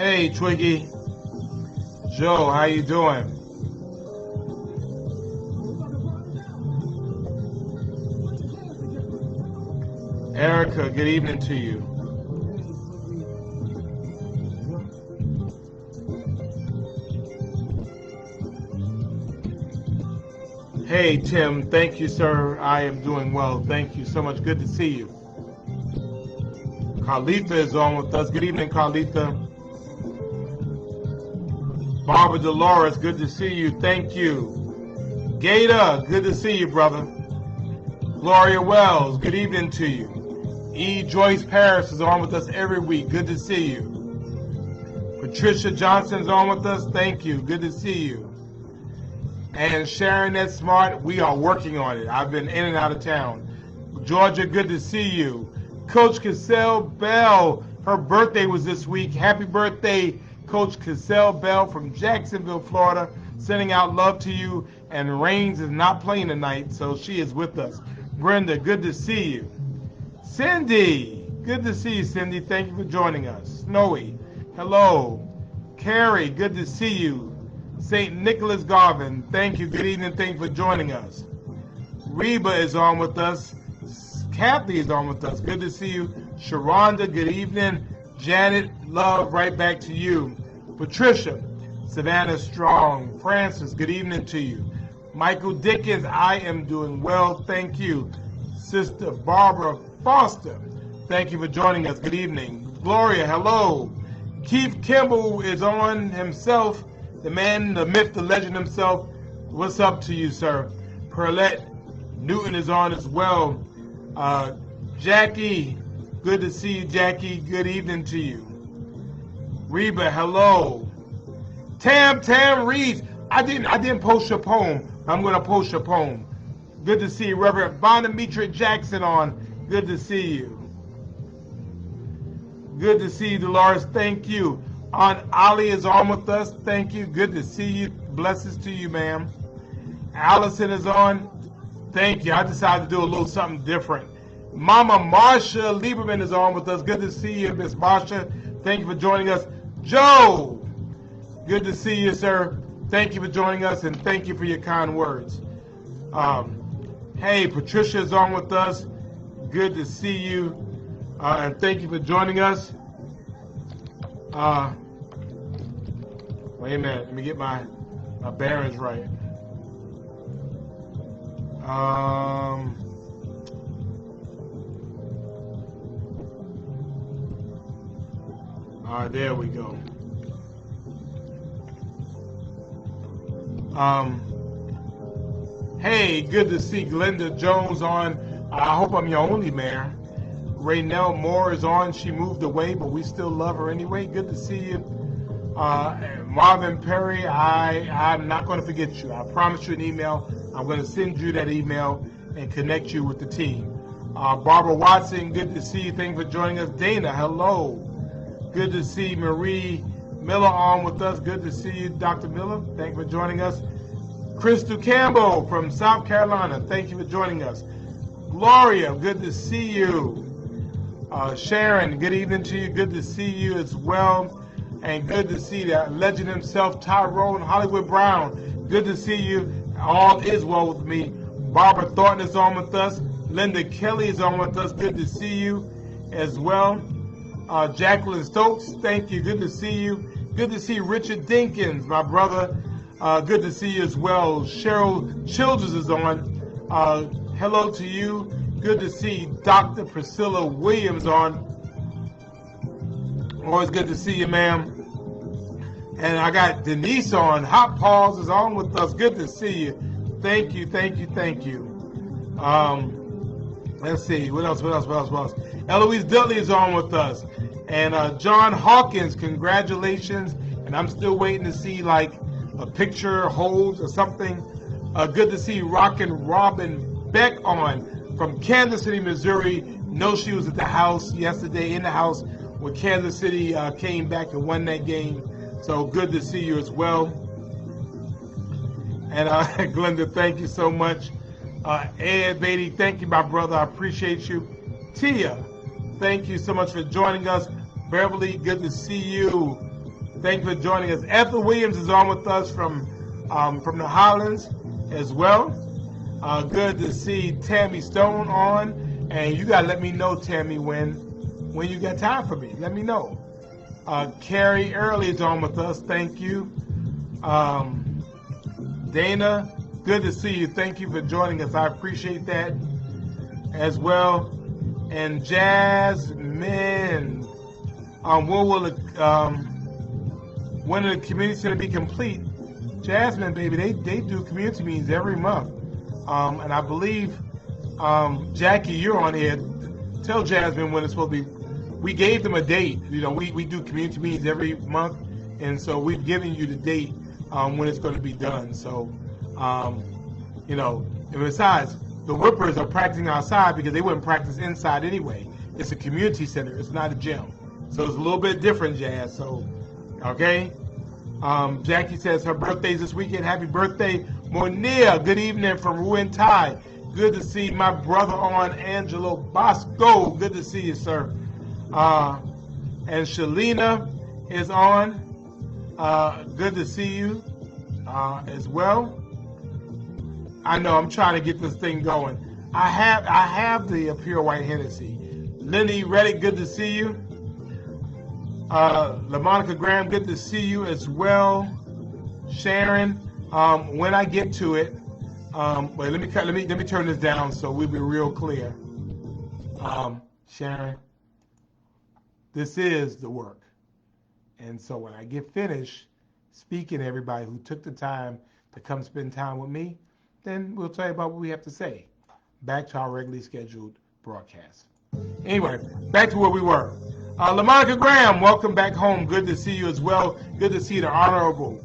Hey, Twiggy. Joe, how you doing? Erica, good evening to you. Hey, Tim. Thank you, sir. I am doing well. Thank you so much. Good to see you. Carlitha is on with us. Good evening, Carlitha. Barbara Dolores, good to see you. Thank you. Gator, good to see you, brother. Gloria Wells, good evening to you. E. Joyce Paris is on with us every week. Good to see you. Patricia Johnson's on with us. Thank you. Good to see you. And Sharon That Smart, we are working on it. I've been in and out of town. Georgia, good to see you. Coach Cassell Bell, her birthday was this week. Happy birthday, Coach Cassell Bell from Jacksonville, Florida. Sending out love to you. And Rains is not playing tonight, so she is with us. Brenda, good to see you. Cindy, good to see you, Cindy. Thank you for joining us. Snowy, hello. Carrie, good to see you. St. Nicholas Garvin, thank you. Good evening. Thank you for joining us. Reba is on with us. Kathy is on with us. Good to see you. Sharonda, good evening. Janet, love, right back to you. Patricia, Savannah Strong, Francis, good evening to you. Michael Dickens, I am doing well. Thank you. Sister Barbara Foster, thank you for joining us. Good evening. Gloria, hello. Keith Kimball is on himself. The man, the myth, the legend himself. What's up to you, sir? Perlette Newton is on as well. Jackie, good to see you, Jackie. Good evening to you. Reba, hello. Tam Reed. I didn't post your poem. I'm gonna post your poem. Good to see you, Reverend Bonametra Jackson on. Good to see you. Good to see you, Dolores. Thank you. Aunt Ollie is on with us. Thank you. Good to see you. Blessings to you, ma'am. Allison is on. Thank you. I decided to do a little something different. Mama Marsha Lieberman is on with us. Good to see you, Miss Marsha. Thank you for joining us. Joe, good to see you, sir. Thank you for joining us, and thank you for your kind words. Hey, Patricia is on with us. Good to see you, and thank you for joining us. Wait a minute. Let me get my bearings right. There we go. Hey, good to see Glenda Jones on. I hope I'm your only mayor. Raynell Moore is on. She moved away, but we still love her anyway. Good to see you. Marvin Perry, I'm not going to forget you. I promised you an email. I'm going to send you that email and connect you with the team. Barbara Watson, good to see you. Thank you for joining us. Dana, hello. Good to see Marie Miller on with us. Good to see you, Dr. Miller. Thank you for joining us. Crystal Campbell from South Carolina. Thank you for joining us. Gloria, good to see you. Sharon, good evening to you. Good to see you as well. And good to see that legend himself, Tyrone Hollywood Brown. Good to see you. All is well with me. Barbara Thornton is on with us. Linda Kelly is on with us. Good to see you as well. Jacqueline Stokes, thank you. Good to see you. Good to see Richard Dinkins, my brother. Good to see you as well. Cheryl Childers is on. Hello to you. Good to see Dr. Priscilla Williams on. Always good to see you, ma'am. And I got Denise on. Hot Paws is on with us. Good to see you. Thank you, thank you, thank you. Let's see. What else? Eloise Dudley is on with us. And John Hawkins, congratulations. And I'm still waiting to see like a picture holds or something. Good to see Rockin' Robin Beck on from Kansas City, Missouri. Know she was at the house yesterday, in the house when Kansas City came back and won that game. So good to see you as well. And Glenda, thank you so much. Ed Beatty, thank you, my brother. I appreciate you. Tia, thank you so much for joining us. Beverly, good to see you. Thank you for joining us. Ethel Williams is on with us from the Highlands as well. Good to see Tammy Stone on. And you gotta let me know, Tammy, when you got time for me. Let me know. Carrie Early is on with us. Thank you. Dana, good to see you. Thank you for joining us. I appreciate that as well. And Jasmine, when the community center be complete? Jasmine, baby, they do community meetings every month. And I believe, Jackie, you're on here. Tell Jasmine when it's supposed to be. We gave them a date. You know, we do community meetings every month, and so we've given you the date when it's going to be done. So, you know, and besides, the Whippers are practicing outside because they wouldn't practice inside anyway. It's a community center. It's not a gym. So it's a little bit different, Jazz. So, okay. Jackie says her birthday's this weekend. Happy birthday, Monia. Good evening from Ruin Thai. Good to see my brother on, Angelo Bosco. Good to see you, sir. And Shalina is on. Good to see you as well. I know I'm trying to get this thing going. I have the Pure White Hennessy. Lenny Reddick, good to see you. LaMonica Graham, good to see you as well. Sharon, when I get to it, wait, let me turn this down so we'll be real clear. Sharon, this is the work. And so when I get finished speaking to everybody who took the time to come spend time with me, then we'll tell you about what we have to say. Back to our regularly scheduled broadcast. Anyway, back to where we were. LaMonica Graham, welcome back home. Good to see you as well. Good to see the Honorable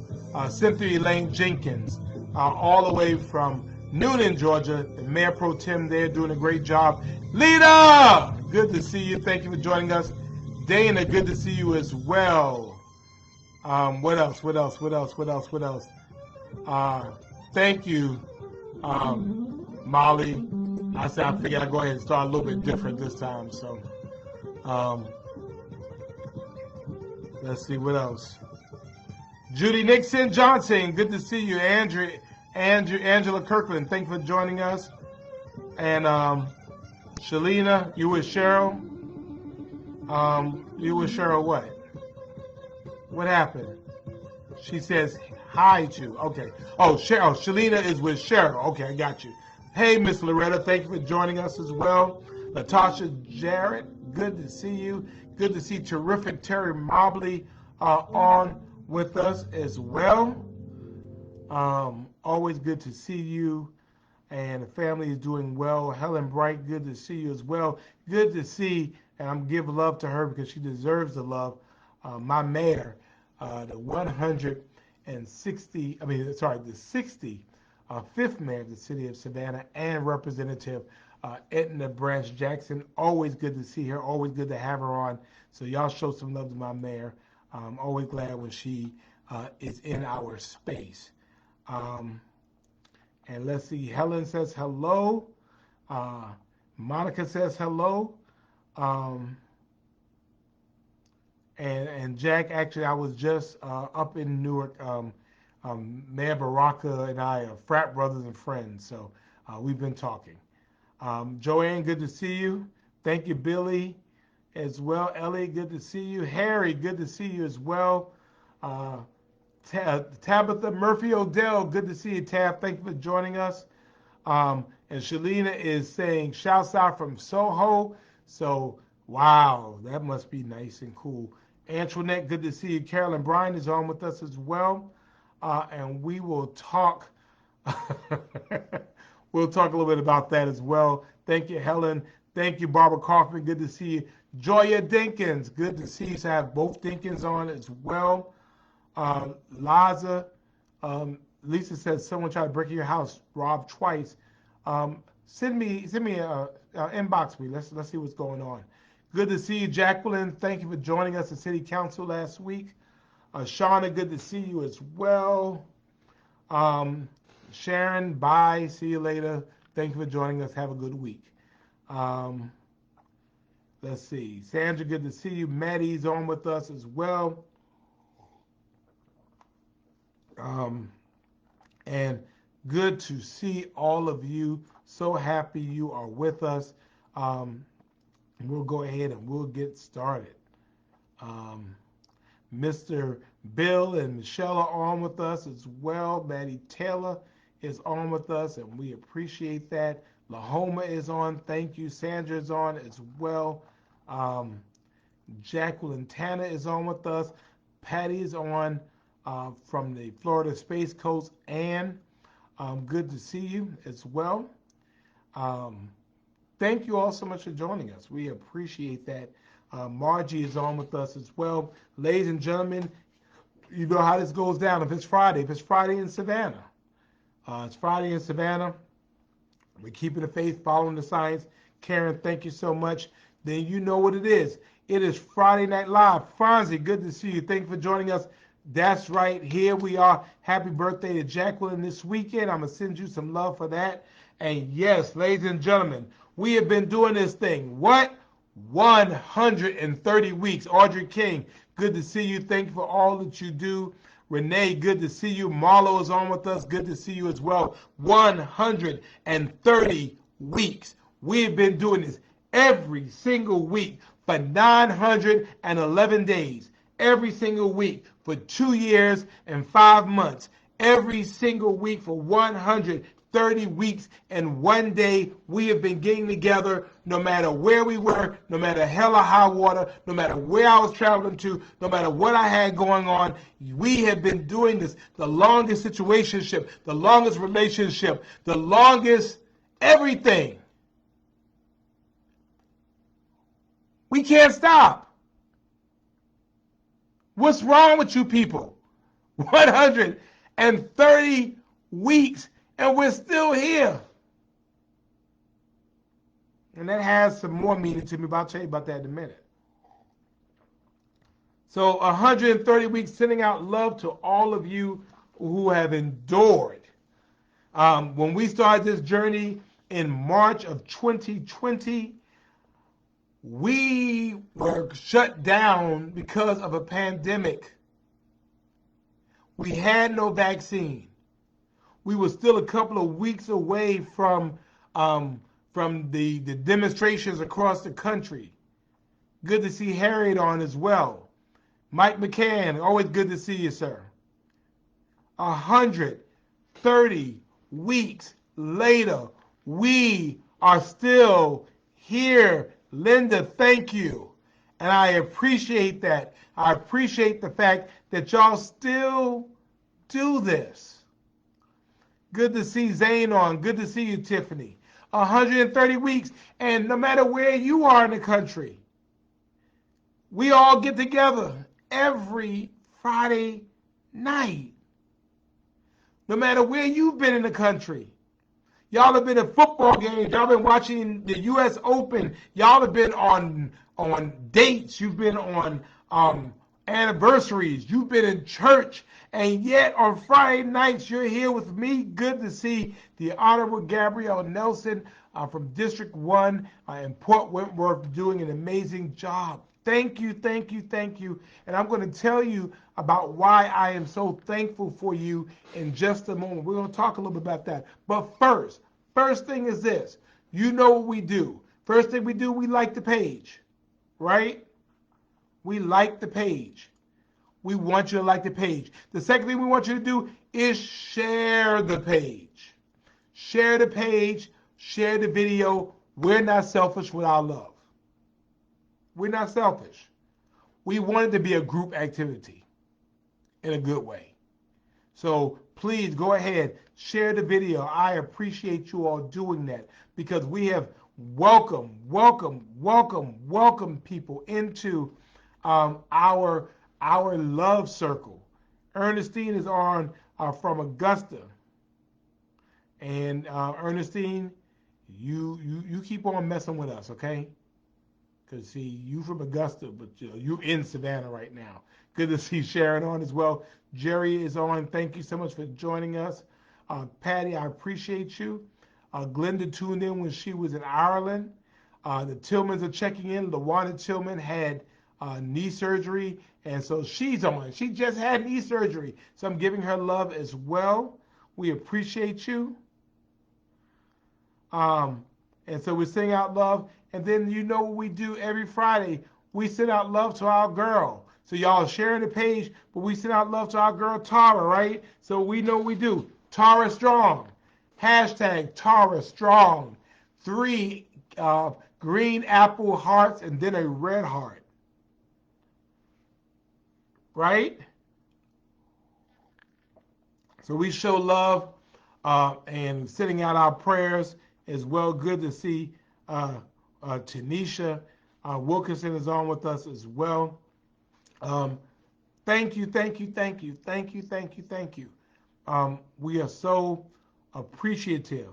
Cynthia Elaine Jenkins, all the way from Newnan, Georgia. The Mayor Pro Tem there doing a great job. Lita, good to see you. Thank you for joining us. Dana, good to see you as well. What else? Thank you, Molly. I said I figured I'd go ahead and start a little bit different this time. So, let's see what else. Judy Nixon Johnson, good to see you. Angela Kirkland, thank you for joining us. And Shalina, you with Cheryl? You with Cheryl what? What happened? She says hi to. Okay. Oh, Shalina is with Cheryl. Okay, I got you. Hey, Miss Loretta, thank you for joining us as well. Latasha Jarrett, good to see you. Good to see terrific Terry Mobley on with us as well. Always good to see you. And the family is doing well. Helen Bright, good to see you as well. Good to see, and I'm giving love to her because she deserves the love. My mayor, the 65th mayor of the city of Savannah, and Representative Edna Branch Jackson. Always good to see her. Always good to have her on. So y'all show some love to my mayor. I'm always glad when she is in our space. And let's see, Helen says hello. Monica says hello. And Jack, actually, I was just up in Newark. Mayor Baraka and I are frat brothers and friends, so we've been talking. Joanne, good to see you. Thank you, Billy, as well. Ellie, good to see you. Harry, good to see you as well. Tabitha Murphy Odell, good to see you, Tab. Thank you for joining us. And Shalina is saying shouts out from Soho. So, wow, that must be nice and cool. Antoinette, good to see you. Carolyn Bryan is on with us as well. And we will talk. We'll talk a little bit about that as well. Thank you, Helen. Thank you, Barbara Kaufman. Good to see you. Joya Dinkins, good to see you. So I have both Dinkins on as well. Liza, Lisa says someone tried to break your house, Rob, twice. Send me a inbox me. Let's see what's going on. Good to see you, Jacqueline. Thank you for joining us at City Council last week. Shauna, good to see you as well. Sharon, bye. See you later. Thank you for joining us. Have a good week. Let's see. Sandra, good to see you. Maddie's on with us as well. Um, and good to see all of you. So happy you are with us. Um, we'll go ahead and we'll get started. Um, Mr. Bill and Michelle are on with us as well. Maddie Taylor is on with us, and we appreciate that. Lahoma is on. Thank you. Sandra is on as well. Um, Jacqueline Tanner is on with us. Patty is on from the Florida Space Coast. And good to see you as well. Um, thank you all so much for joining us. We appreciate that. Margie is on with us as well. Ladies and gentlemen, you know how this goes down. If it's Friday in Savannah, it's Friday in Savannah. We're keeping the faith, following the science. Karen, thank you so much. Then you know what it is. It is Friday Night Live. Fonzie, good to see you. Thank you for joining us. That's right. Here we are. Happy birthday to Jacqueline this weekend. I'm going to send you some love for that. And yes, ladies and gentlemen, we have been doing this thing. What? 130 weeks. Audrey King, good to see you. Thank you for all that you do. Renee, good to see you. Marlo is on with us. Good to see you as well. 130 weeks. We have been doing this every single week for 911 days. Every single week for 2 years and 5 months. Every single week for 130 weeks and 1 day. We have been getting together no matter where we were, no matter hell or high water, no matter where I was traveling to, no matter what I had going on. We have been doing this. The longest situationship, the longest relationship, the longest everything. We can't stop. What's wrong with you people? 130 weeks and we're still here. And that has some more meaning to me, but I'll tell you about that in a minute. So 130 weeks, sending out love to all of you who have endured. When we started this journey in March of 2020, we were shut down because of a pandemic. We had no vaccine. We were still a couple of weeks away from the demonstrations across the country. Good to see Harriet on as well. Mike McCann, always good to see you, sir. 130 weeks later, we are still here. Linda, thank you. And I appreciate that. I appreciate the fact that y'all still do this. Good to see Zane on. Good to see you, Tiffany. 130 weeks. And no matter where you are in the country, we all get together every Friday night. No matter where you've been in the country. Y'all have been at football games. Y'all been watching the U.S. Open. Y'all have been on dates. You've been on anniversaries. You've been in church. And yet on Friday nights, you're here with me. Good to see the Honorable Gabrielle Nelson from District 1 in Port Wentworth doing an amazing job. Thank you, thank you, thank you. And I'm going to tell you about why I am so thankful for you in just a moment. We're going to talk a little bit about that. But first thing is this. You know what we do. First thing we do, we like the page, right? We like the page. We want you to like the page. The second thing we want you to do is share the page. Share the page, share the video. We're not selfish with our love. We're not selfish. We want it to be a group activity in a good way. So please go ahead, share the video. I appreciate you all doing that because we have welcomed people into our love circle. Ernestine is on from Augusta. And Ernestine, you keep on messing with us, okay? Because, see, you from Augusta, but you in Savannah right now. Good to see Sharon on as well. Jerry is on. Thank you so much for joining us. Patty, I appreciate you. Glenda tuned in when she was in Ireland. The Tillmans are checking in. LaWanda Tillman had knee surgery, And so she's on. She just had knee surgery. So I'm giving her love as well. We appreciate you. Um, and so we sing out love. And then you know what we do every Friday? We send out love to our girl. So y'all are sharing the page, but we send out love to our girl Tara, right? So we know what we do. Tara Strong. Hashtag Tara Strong. 3 green apple hearts and then a red heart. Right? So we show love and sending out our prayers as well. Good to see Tanisha Wilkinson is on with us as well. Thank you, thank you, thank you, thank you, thank you, thank you. We are so appreciative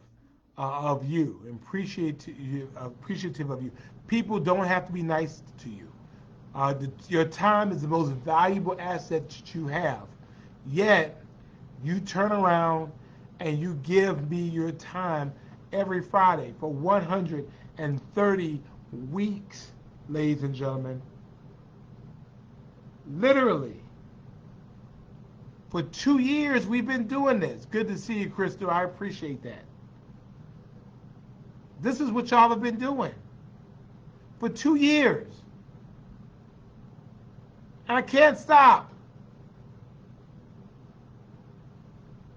of you, appreciative of you. People don't have to be nice to you. Your time is the most valuable asset that you have. Yet, you turn around and you give me your time every Friday for 130 weeks, ladies and gentlemen. Literally. For 2 years, we've been doing this. Good to see you, Crystal. I appreciate that. This is what y'all have been doing for 2 years. I can't stop.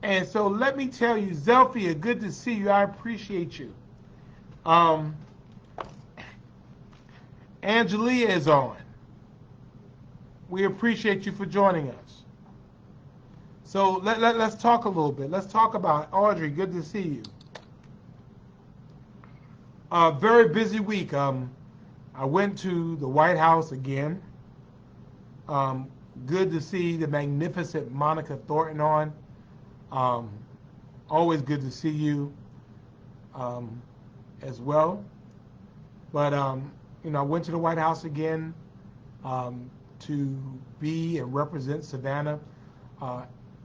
And so let me tell you, Zelfia, good to see you. I appreciate you. Angelia is on. We appreciate you for joining us. So let's talk a little bit. Let's talk about Audrey. Good to see you. Very busy week. I went to the White House again. Good to see the magnificent Monica Thornton on. Always good to see you as well. But I went to the White House again to be and represent Savannah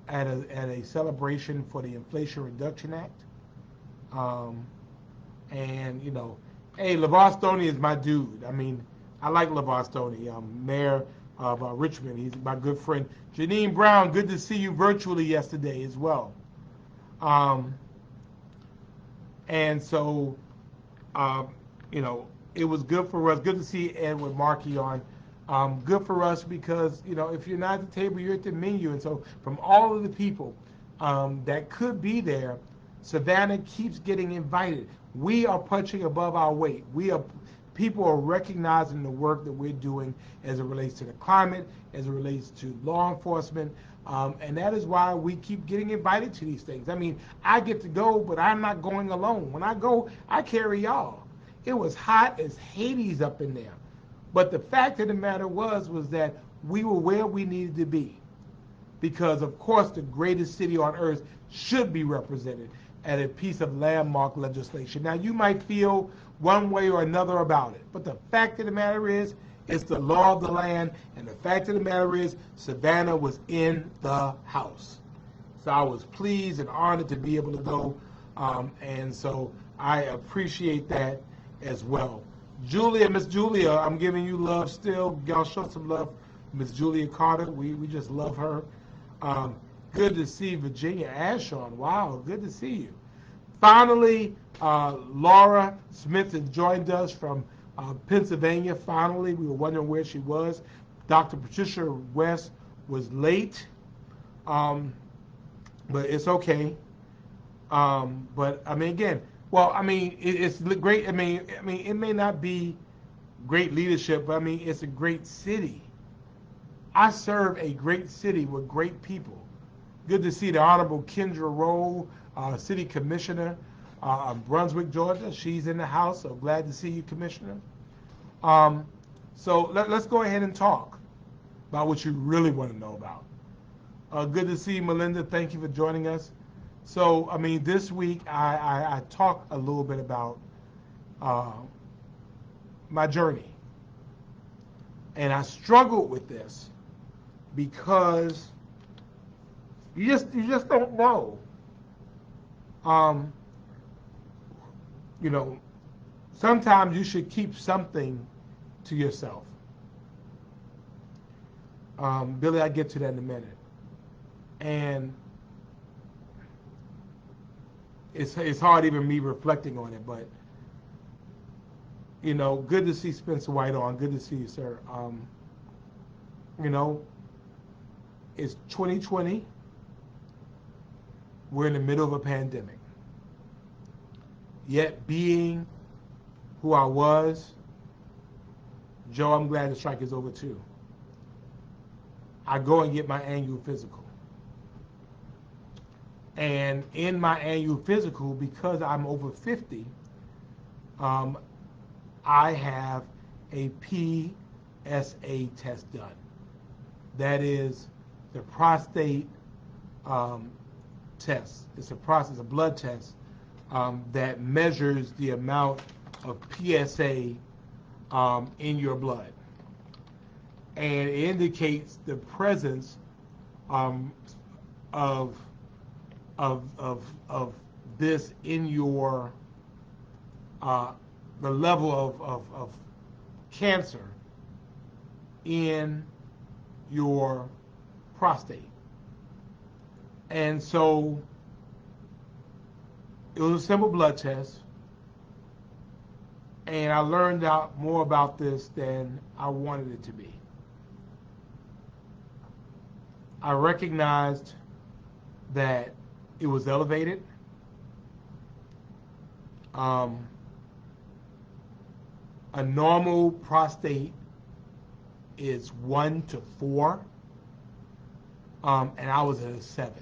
at a celebration for the Inflation Reduction Act. And hey, LeVar Stoney is my dude. I mean, I like LeVar Stoney, mayor of Richmond. He's my good friend. Janine Brown, good to see you virtually yesterday as well. And so, it was good for us. Good to see Edward Markey on. Good for us because, if you're not at the table, you're at the menu. And so from all of the people that could be there, Savannah keeps getting invited. We are punching above our weight. People are recognizing the work that we're doing as it relates to the climate, as it relates to law enforcement, and that is why we keep getting invited to these things. I mean, I get to go, but I'm not going alone. When I go, I carry y'all. It was hot as Hades up in there. But the fact of the matter was that we were where we needed to be. Because, of course, the greatest city on earth should be represented at a piece of landmark legislation. Now, you might feel one way or another about it, but the fact of the matter is, it's the law of the land, and the fact of the matter is, Savannah was in the house. So I was pleased and honored to be able to go, and so I appreciate that as well. Julia, Miss Julia, I'm giving you love still. Y'all show some love. Miss Julia Carter, we just love her. Good to see Virginia Ashon. Wow, good to see you. Finally, Laura Smith has joined us from Pennsylvania. Finally, we were wondering where she was. Dr. Patricia West was late, but it's okay. But I mean, again, it's great. I mean, it may not be great leadership, but I mean, it's a great city. I serve a great city with great people. Good to see the Honorable Kendra Rowe, City Commissioner of Brunswick, Georgia. She's in the house, so glad to see you, Commissioner. So let's go ahead and talk about what you really want to know about. Good to see you, Melinda. Thank you for joining us. So, I mean, this week I talked a little bit about my journey. And I struggled with this because you just don't know. Sometimes you should keep something to yourself. Billy, I'll get to that in a minute. And it's hard even me reflecting on it, but good to see Spencer White on. Good to see you, sir. You know, it's 2020. We're in the middle of a pandemic. Yet being who I was, Joe, I'm glad the strike is over too. I go and get my annual physical. And in my annual physical, because I'm over 50, I have a PSA test done. That is the prostate test. It's a blood test that measures the amount of PSA in your blood, and it indicates the presence of this in your the level of cancer in your prostate. And so it was a simple blood test, and I learned out more about this than I wanted it to be. I recognized that it was elevated. A normal prostate is 1 to 4, and I was at a 7.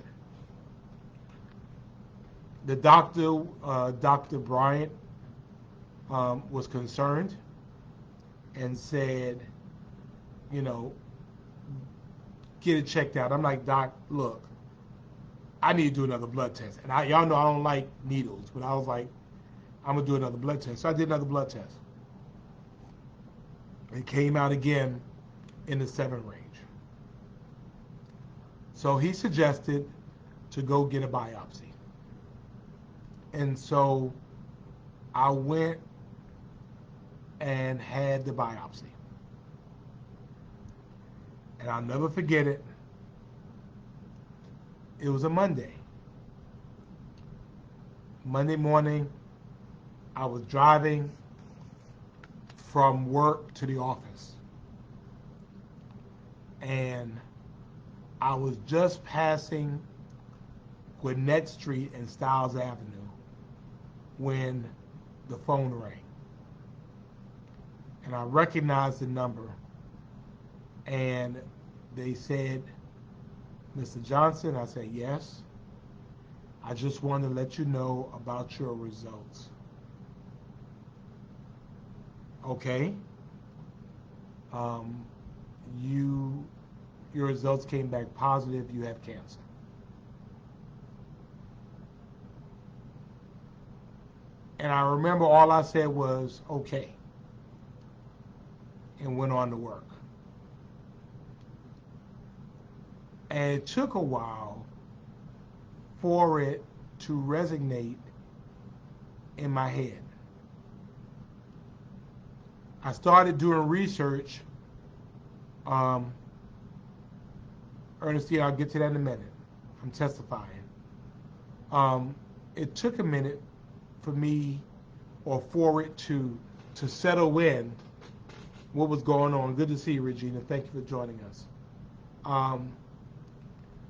The doctor, Dr. Bryant, was concerned and said, get it checked out. I'm like, Doc, look, I need to do another blood test. And y'all know I don't like needles, but I was like, I'm going to do another blood test. So I did another blood test. It came out again in the 7 range. So he suggested to go get a biopsy. And so I went and had the biopsy. And I'll never forget it. It was a Monday. Monday morning, I was driving from work to the office. And I was just passing Gwinnett Street and Stiles Avenue when the phone rang. And I recognized the number. And they said, Mr. Johnson? I said, yes. I just want to let you know about your results. Okay. Your results came back positive. You have cancer. And I remember all I said was, okay, and went on to work. And it took a while for it to resonate in my head. I started doing research. Ernestine, I'll get to that in a minute. I'm testifying. It took a minute for me, or for it to settle in what was going on. Good to see you, Regina. Thank you for joining us.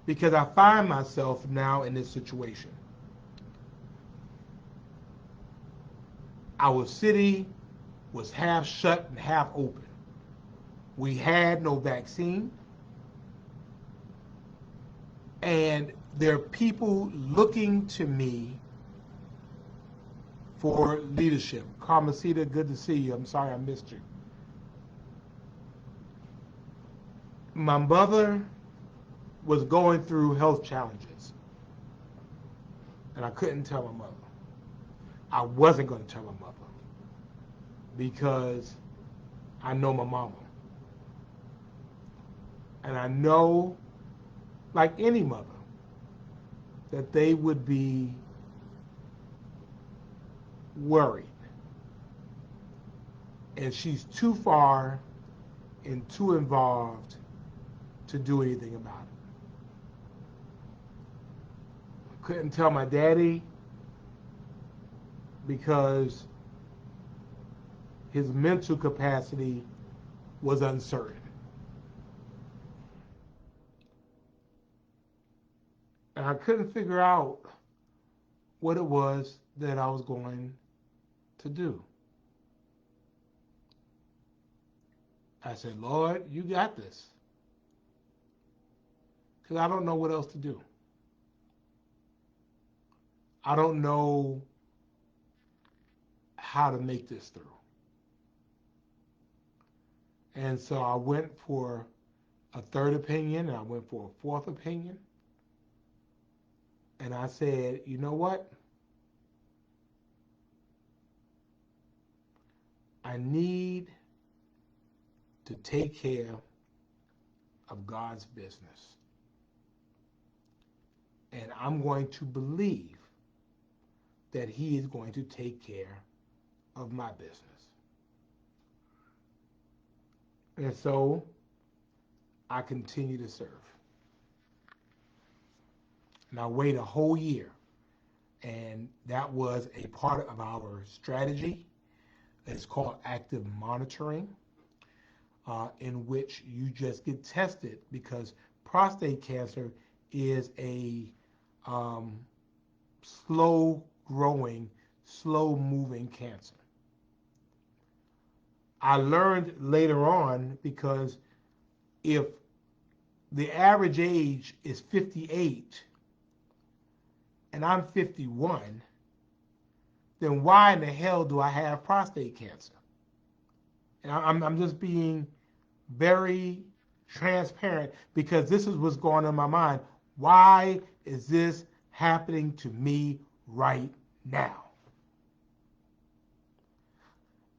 Because I find myself now in this situation. Our city was half shut and half open. We had no vaccine. And there are people looking to me for leadership. Carmesita, good to see you. I'm sorry I missed you. My mother was going through health challenges. And I couldn't tell my mother. I wasn't going to tell my mother. Because I know my mama. And I know, like any mother, that they would be worried. And she's too far and too involved to do anything about it. I couldn't tell my daddy because his mental capacity was uncertain. And I couldn't figure out what it was that I was going to do. I said, Lord, you got this. Because I don't know what else to do. I don't know how to make this through. And so I went for a third opinion, and I went for a fourth opinion. And I said, you know what? I need to take care of God's business. And I'm going to believe that He is going to take care of my business. And so I continue to serve. And I wait a whole year. And that was a part of our strategy. It's called active monitoring, in which you just get tested because prostate cancer is a slow-growing, slow-moving cancer. I learned later on because if the average age is 58 and I'm 51, then why in the hell do I have prostate cancer? And I'm just being very transparent because this is what's going on in my mind. Why is this happening to me right now?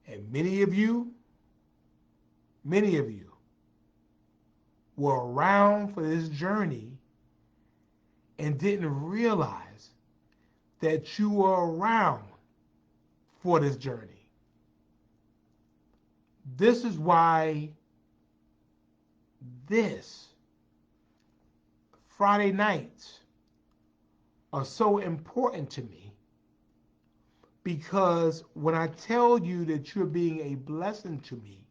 And many of you were around for this journey and didn't realize that you were around for this journey. This is why this Friday nights are so important to me, because when I tell you that you're being a blessing to me,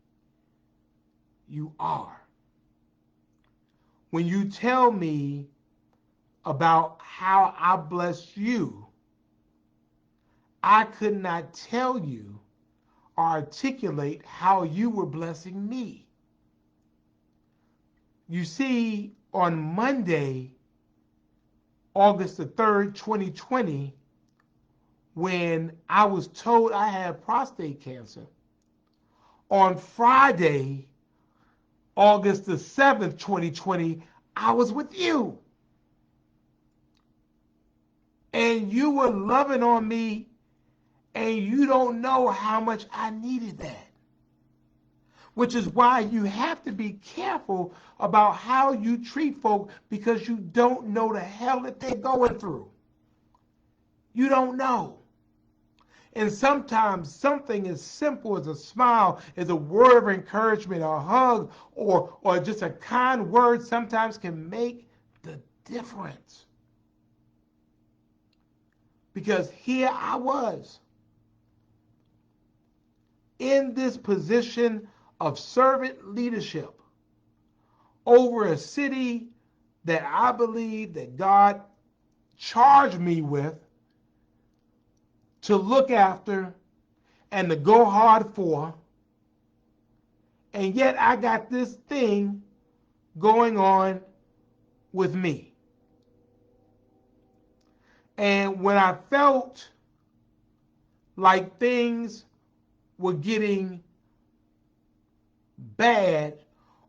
you are. When you tell me about how I bless you, I could not tell you or articulate how you were blessing me. You see, on Monday, August the 3rd, 2020, when I was told I had prostate cancer, on Friday, August the 7th, 2020, I was with you. And you were loving on me, and you don't know how much I needed that. Which is why you have to be careful about how you treat folk, because you don't know the hell that they're going through. You don't know. And sometimes something as simple as a smile, as a word of encouragement, or a hug, or just a kind word sometimes can make the difference. Because here I was in this position of servant leadership over a city that I believe that God charged me with to look after and to go hard for, and yet I got this thing going on with me. And when I felt like things were getting bad,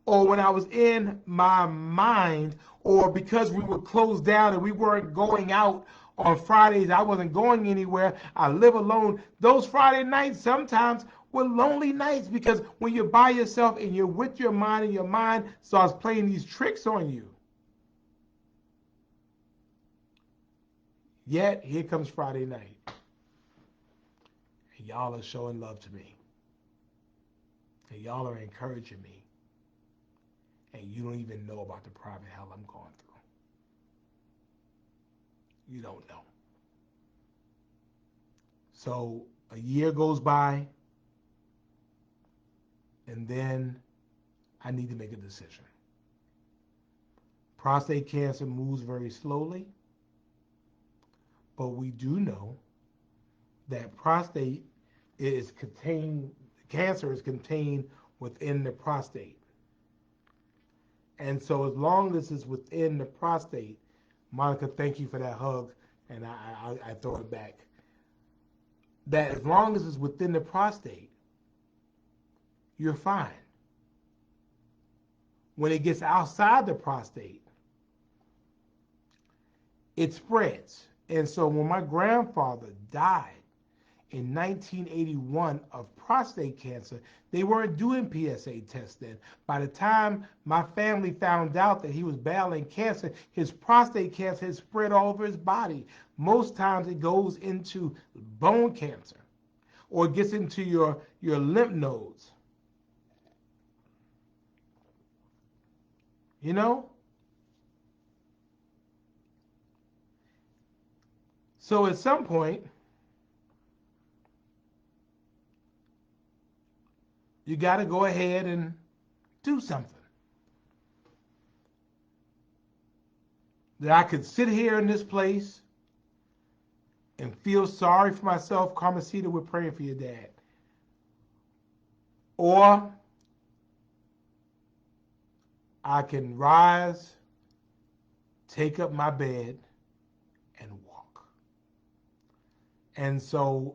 or when I was in my mind, or because we were closed down and we weren't going out on Fridays, I wasn't going anywhere, I live alone, those Friday nights sometimes were lonely nights, because when you're by yourself and you're with your mind and your mind starts playing these tricks on you. Yet, here comes Friday night. And y'all are showing love to me. And y'all are encouraging me. and you don't even know about the private hell I'm going through. You don't know. So a year goes by, and then I need to make a decision. Prostate cancer moves very slowly, but we do know that prostate is contained, cancer is contained within the prostate. And so as long as it's within the prostate, Monica, thank you for that hug, and I throw it back. That as long as it's within the prostate, you're fine. When it gets outside the prostate, it spreads. And so when my grandfather died in 1981 of prostate cancer, they weren't doing PSA tests then. By the time my family found out that he was battling cancer, his prostate cancer had spread all over his body. Most times it goes into bone cancer or it gets into your lymph nodes. You know? So at some point, you got to go ahead and do something. That I could sit here in this place and feel sorry for myself. Carmencita, we're praying for your dad. Or I can rise, take up my bed, and walk. And so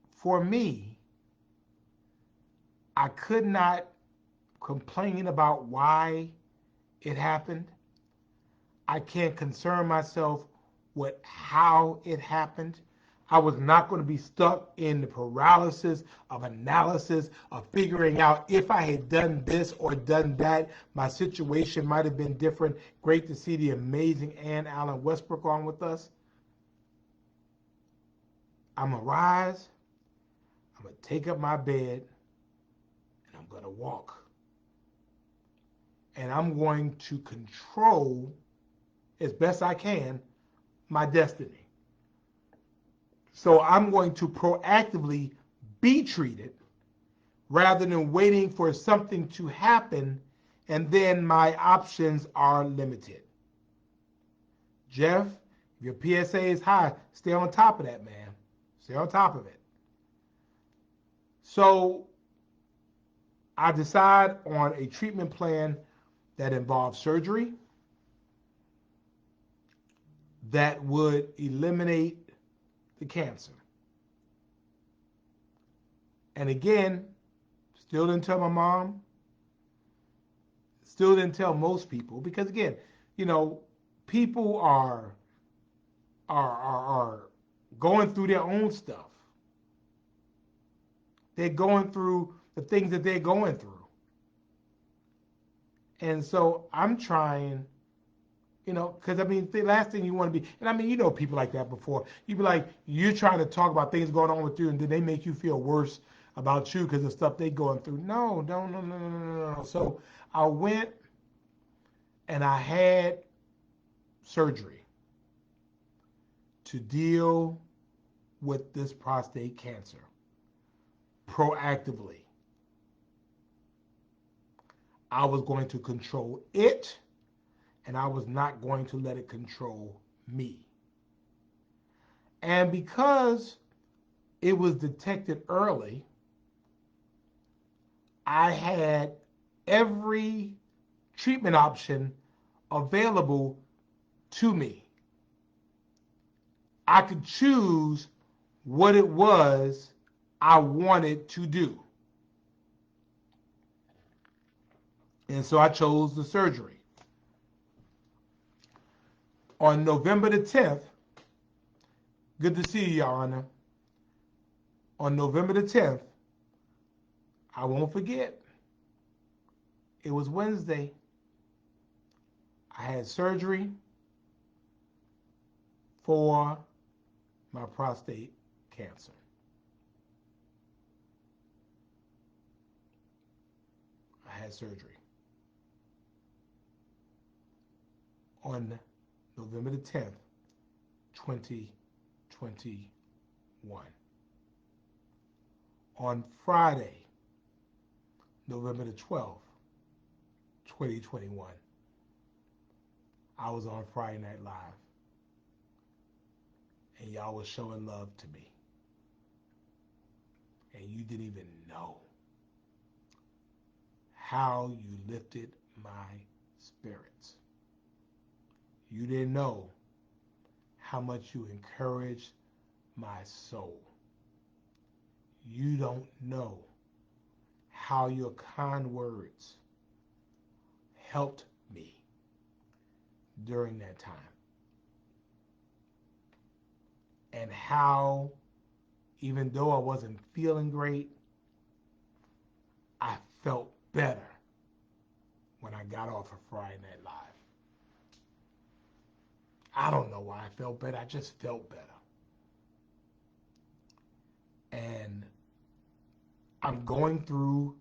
for me, I could not complain about why it happened. I can't concern myself with how it happened. I was not going to be stuck in the paralysis of analysis of figuring out if I had done this or done that, my situation might have been different. Great to see the amazing Ann Allen Westbrook on with us. I'm going to rise, I'm going to take up my bed, and I'm going to walk. And I'm going to control, as best I can, my destiny. So I'm going to proactively be treated rather than waiting for something to happen and then my options are limited. Jeff, if your PSA is high, stay on top of that, man. Stay on top of it. So I decide on a treatment plan that involves surgery that would eliminate the cancer. And again, still didn't tell my mom, still didn't tell most people, because again, you know, people are going through their own stuff. They're going through the things that they're going through. And so I'm trying, you know, because I mean, the last thing you want to be, and I mean, you know, people like that before. You be like, you're trying to talk about things going on with you, and then they make you feel worse about you because of stuff they're going through. No. So I went and I had surgery to deal with this prostate cancer proactively. I was going to control it, and I was not going to let it control me. And because it was detected early, I had every treatment option available to me. I could choose what it was I wanted to do. And so I chose the surgery. On November the 10th, good to see you, Your Honor. On November the 10th, I won't forget, it was Wednesday. I had surgery for my prostate cancer. I had surgery. on November the 10th, 2021. On Friday, November the 12th, 2021, I was on Friday Night Live, and y'all was showing love to me. And you didn't even know how you lifted my spirits. You didn't know how much you encouraged my soul. You don't know how your kind words helped me during that time. And how, even though I wasn't feeling great, I felt better when I got off of Friday Night Live. I don't know why I felt better. I just felt better. And I'm going through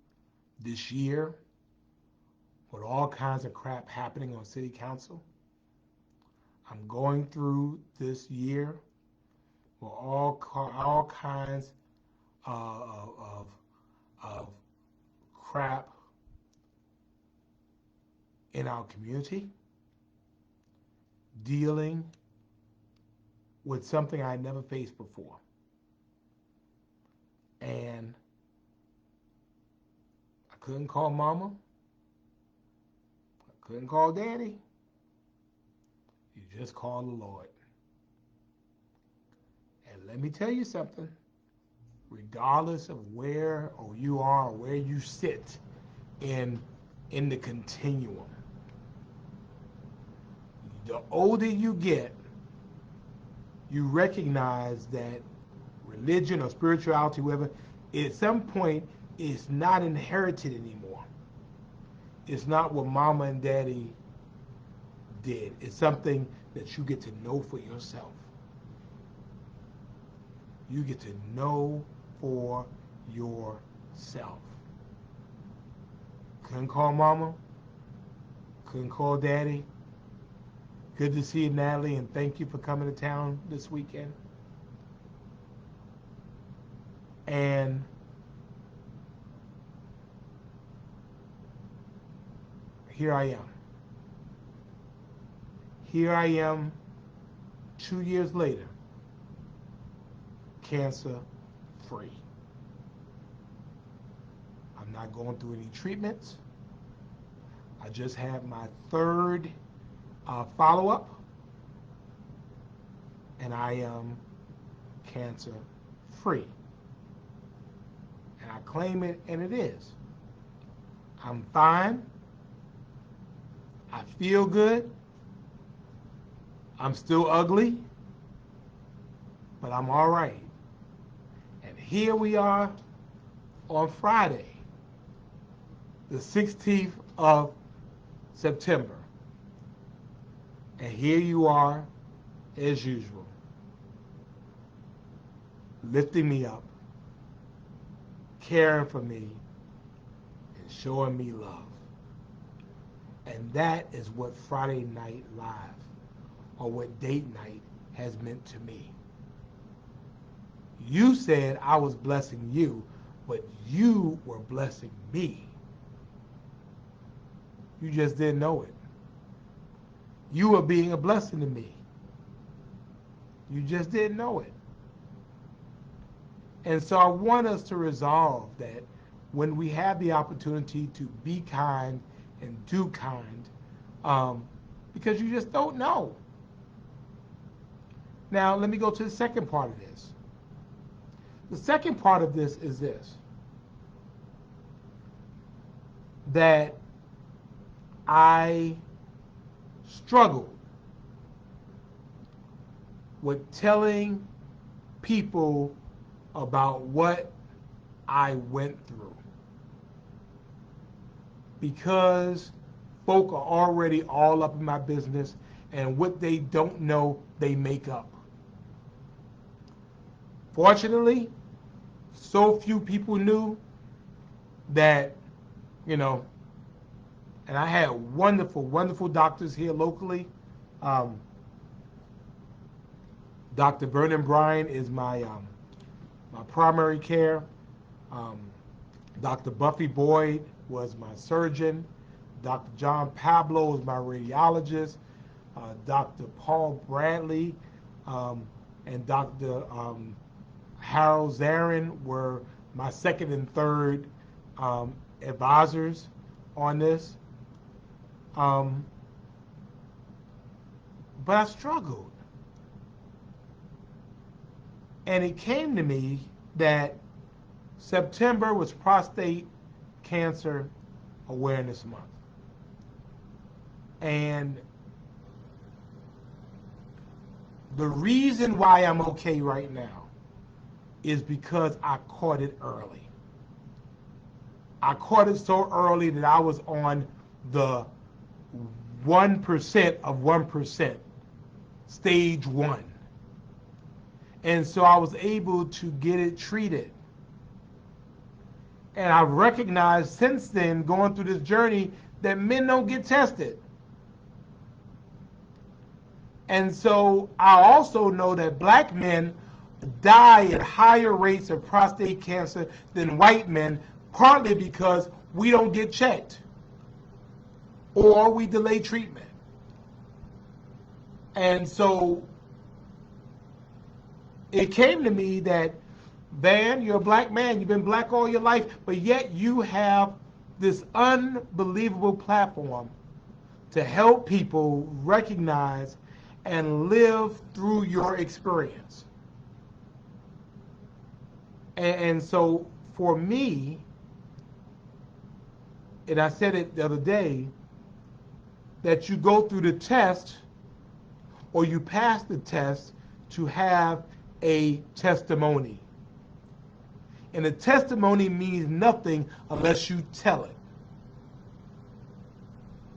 this year with all kinds of crap happening on city council. I'm going through this year with all kinds of crap in our community, dealing with something I never faced before. And I couldn't call mama. I couldn't call daddy. You just call the Lord. And let me tell you something. Regardless of where or you are or where you sit in the continuum, the older you get, you recognize that religion or spirituality, whatever, at some point it's not inherited anymore. It's not what mama and daddy did. It's something that you get to know for yourself. You get to know for yourself. Couldn't call mama. Couldn't call daddy. Good to see you, Natalie, and thank you for coming to town this weekend. And here I am. Here I am 2 years later, cancer free. I'm not going through any treatments. I just had my third follow-up, and I am cancer free. And I claim it, and it is. I'm fine. I feel good. I'm still ugly, but I'm all right. And here we are on Friday, the 16th of September. And here you are, as usual, lifting me up, caring for me, and showing me love. And that is what Friday Night Live, or what date night, has meant to me. You said I was blessing you, but you were blessing me. You just didn't know it. You were being a blessing to me. You just didn't know it. And so I want us to resolve that when we have the opportunity to be kind and do kind, because you just don't know. Now, let me go to the second part of this. The second part of this is this: that I struggled with telling people about what I went through, because folk are already all up in my business, and what they don't know, they make up. Fortunately, so few people knew that, and I had wonderful, wonderful doctors here locally Um, Dr. Vernon Bryan is my primary care. Um, Dr. Buffy Boyd was my surgeon. Dr. John Pablo was my radiologist. Dr. Paul Bradley and Dr. Harold Zarin were my second and third advisors on this. But I struggled. And it came to me that September was Prostate Cancer Awareness Month. And the reason why I'm okay right now is because I caught it early. I caught it so early that I was on the 1% of 1%, stage 1. And so I was able to get it treated. And I've recognized since then, going through this journey, that men don't get tested. And so I also know that black men die at higher rates of prostate cancer than white men, partly because we don't get checked or we delay treatment. And so it came to me that, Van, you're a black man, you've been black all your life, but yet you have this unbelievable platform to help people recognize and live through your experience. And so for me, and I said it the other day, that you go through the test or you pass the test to have a testimony. And a testimony means nothing unless you tell it.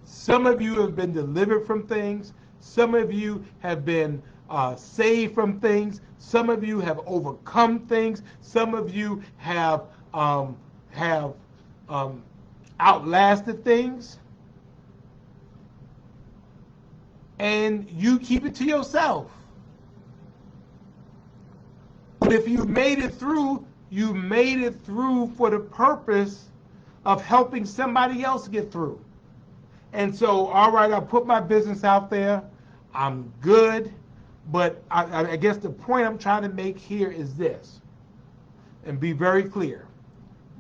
Some of you have been delivered from things. Some of you have been saved from things. Some of you have overcome things. Some of you have outlasted things. And you keep it to yourself. But if you made it through, you made it through for the purpose of helping somebody else get through. And so, all right, I put my business out there. I'm good. But I guess the point I'm trying to make here is this, and be very clear.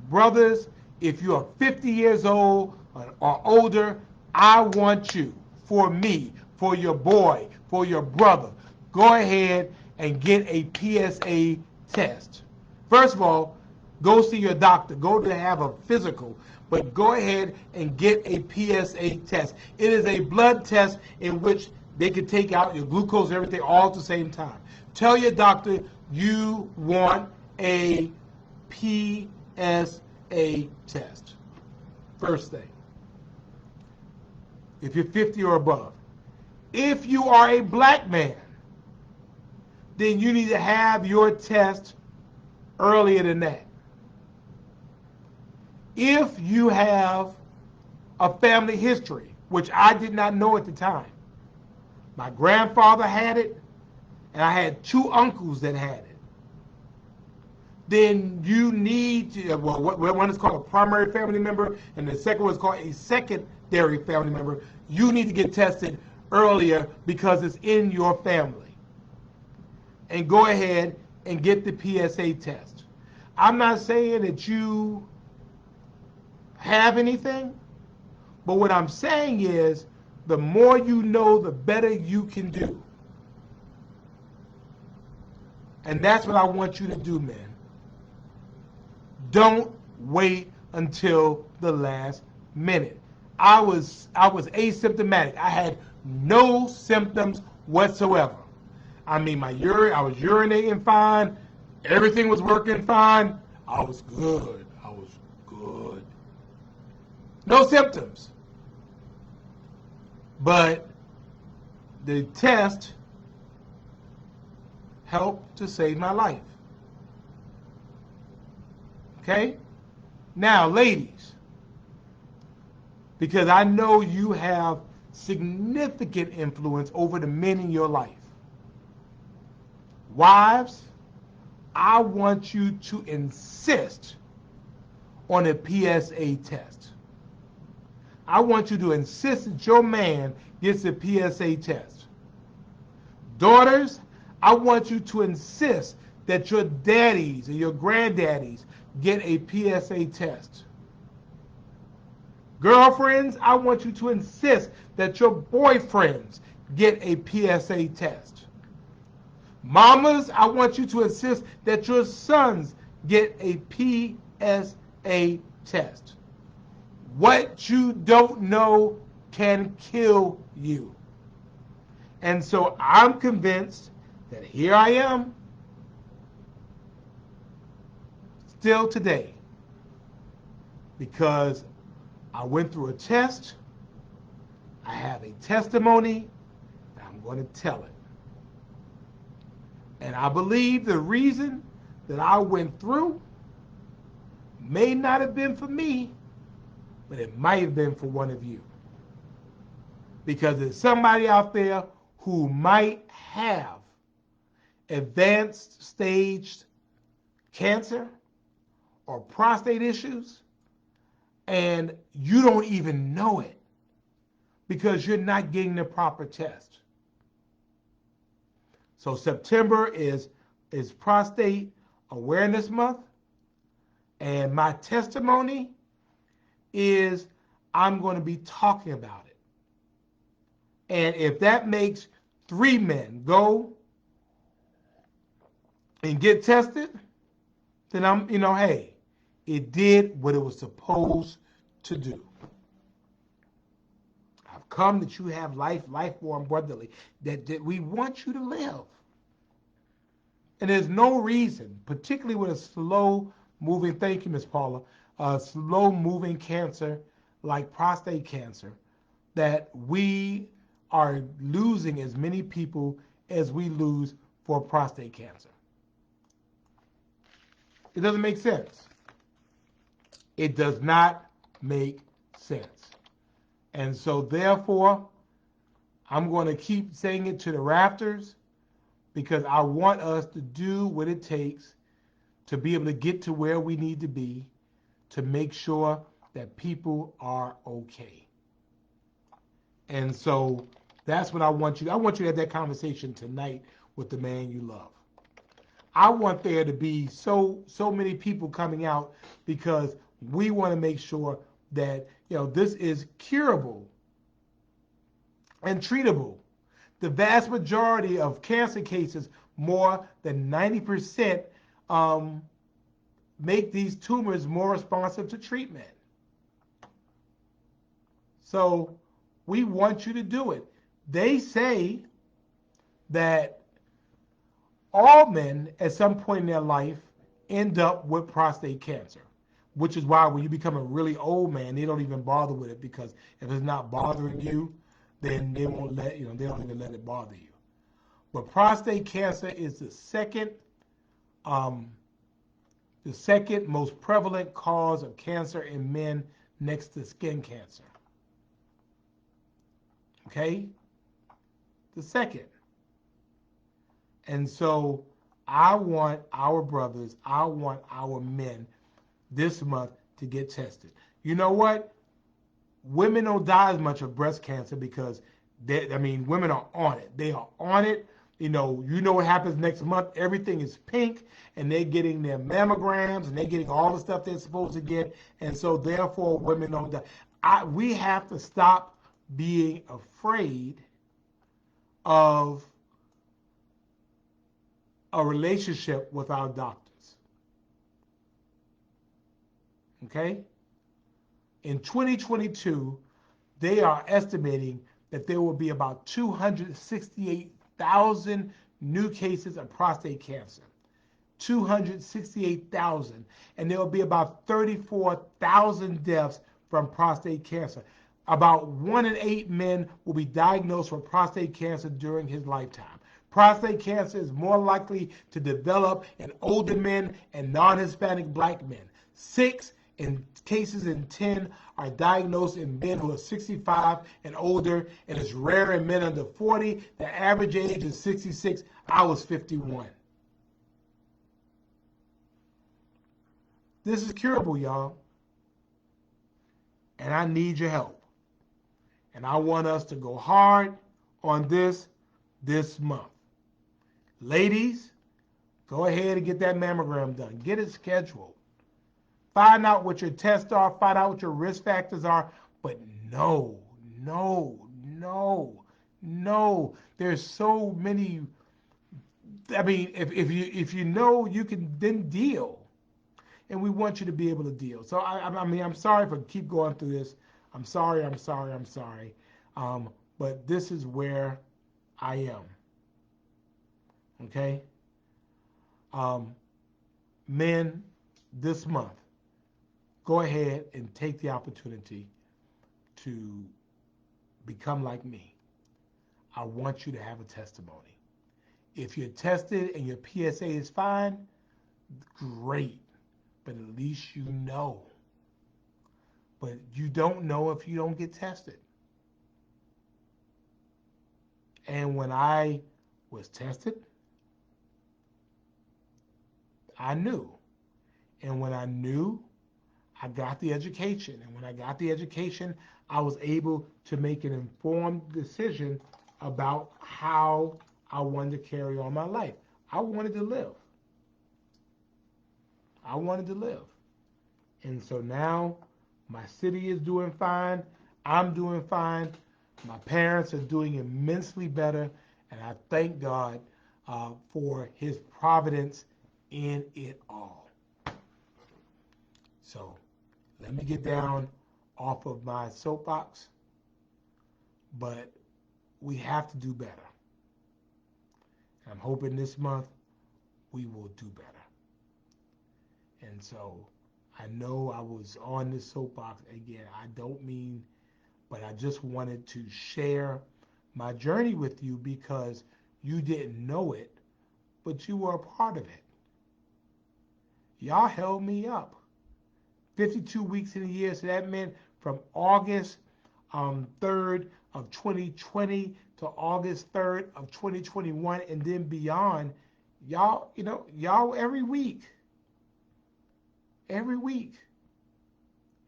Brothers, if you are 50 years old or older, I want you, for me, for your boy, for your brother, go ahead and get a PSA test. First of all, go see your doctor. Go to have a physical. But go ahead and get a PSA test. It is a blood test in which they can take out your glucose and everything all at the same time. Tell your doctor you want a PSA test. First thing. If you're 50 or above. If you are a black man, then you need to have your test earlier than that. If you have a family history, which I did not know at the time, my grandfather had it, and I had 2 uncles that had it, then you need to, well, one is called a primary family member, and the second one is called a secondary family member. You need to get tested earlier because it's in your family. And go ahead and get the PSA test. I'm not saying that you have anything, but what I'm saying is the more you know, the better you can do. And that's what I want you to do, man. Don't wait until the last minute. I was asymptomatic. I had no symptoms whatsoever. I mean, I was urinating fine. Everything was working fine. I was good. I was good. No symptoms. But the test helped to save my life. Okay? Now, ladies, because I know you have significant influence over the men in your life. Wives, I want you to insist on a PSA test. I want you to insist that your man gets a PSA test. Daughters, I want you to insist that your daddies and your granddaddies get a PSA test. Girlfriends, I want you to insist that your boyfriends get a PSA test. Mamas, I want you to insist that your sons get a PSA test. What you don't know can kill you. And so I'm convinced that here I am, still today, because I went through a test, I have a testimony, and I'm going to tell it. And I believe the reason that I went through may not have been for me, but it might have been for one of you. Because there's somebody out there who might have advanced stage cancer or prostate issues, and you don't even know it because you're not getting the proper test. So September is Prostate Awareness Month, and my testimony is I'm going to be talking about it. And if that makes 3 men go and get tested, then I'm, hey, it did what it was supposed to do. I've come that you have life more abundantly, that we want you to live. And there's no reason, particularly with a slow-moving, thank you, Ms. Paula, slow-moving cancer like prostate cancer, that we are losing as many people as we lose for prostate cancer. It doesn't make sense. It does not make sense. And so therefore, I'm going to keep saying it to the rafters because I want us to do what it takes to be able to get to where we need to be to make sure that people are okay. And so that's what I want you to have that conversation tonight with the man you love. I want there to be so many people coming out because we want to make sure that this is curable and treatable. The vast majority of cancer cases, more than 90%, make these tumors more responsive to treatment. So we want you to do it. They say that all men at some point in their life end up with prostate cancer, which is why when you become a really old man, they don't even bother with it, because if it's not bothering you, then they won't let they don't even let it bother you. But prostate cancer is the second most prevalent cause of cancer in men, next to skin cancer. Okay? The second. And so I want our brothers, I want our men this month to get tested. You know what? Women don't die as much of breast cancer because women are on it. They are on it. You know what happens next month. Everything is pink, and they're getting their mammograms, and they're getting all the stuff they're supposed to get. And so therefore, women don't die. We have to stop being afraid of a relationship with our doctors. Okay? In 2022, they are estimating that there will be about 268,000 new cases of prostate cancer. 268,000. And there will be about 34,000 deaths from prostate cancer. About 1 in 8 men will be diagnosed with prostate cancer during his lifetime. Prostate cancer is more likely to develop in older men and non-Hispanic black men. 6 and cases in 10 are diagnosed in men who are 65 and older, and it's rare in men under 40. The average age is 66. I was 51. This is curable, y'all. And I need your help. And I want us to go hard on this month. Ladies, go ahead and get that mammogram done. Get it scheduled. Find out what your tests are. Find out what your risk factors are. But no. There's so many. I mean, if you know, you can then deal. And we want you to be able to deal. So I mean, I'm sorry if I keep going through this. I'm sorry. But this is where I am. Okay? Men, this month, go ahead and take the opportunity to become like me. I want you to have a testimony. If you're tested and your PSA is fine, great. But at least you know. But you don't know if you don't get tested. And when I was tested, I knew. And when I knew, I got the education. And when I got the education, I was able to make an informed decision about how I wanted to carry on my life. I wanted to live. And so now my city is doing fine. I'm doing fine. My parents are doing immensely better. And I thank God for his providence in it all. So let me get down off of my soapbox. But we have to do better. And I'm hoping this month we will do better. And so I know I was on this soapbox again. I don't mean, but I just wanted to share my journey with you because you didn't know it, but you were a part of it. Y'all held me up. 52 weeks in a year, so that meant from August 3rd of 2020 to August 3rd of 2021 and then beyond. Y'all every week. Every week.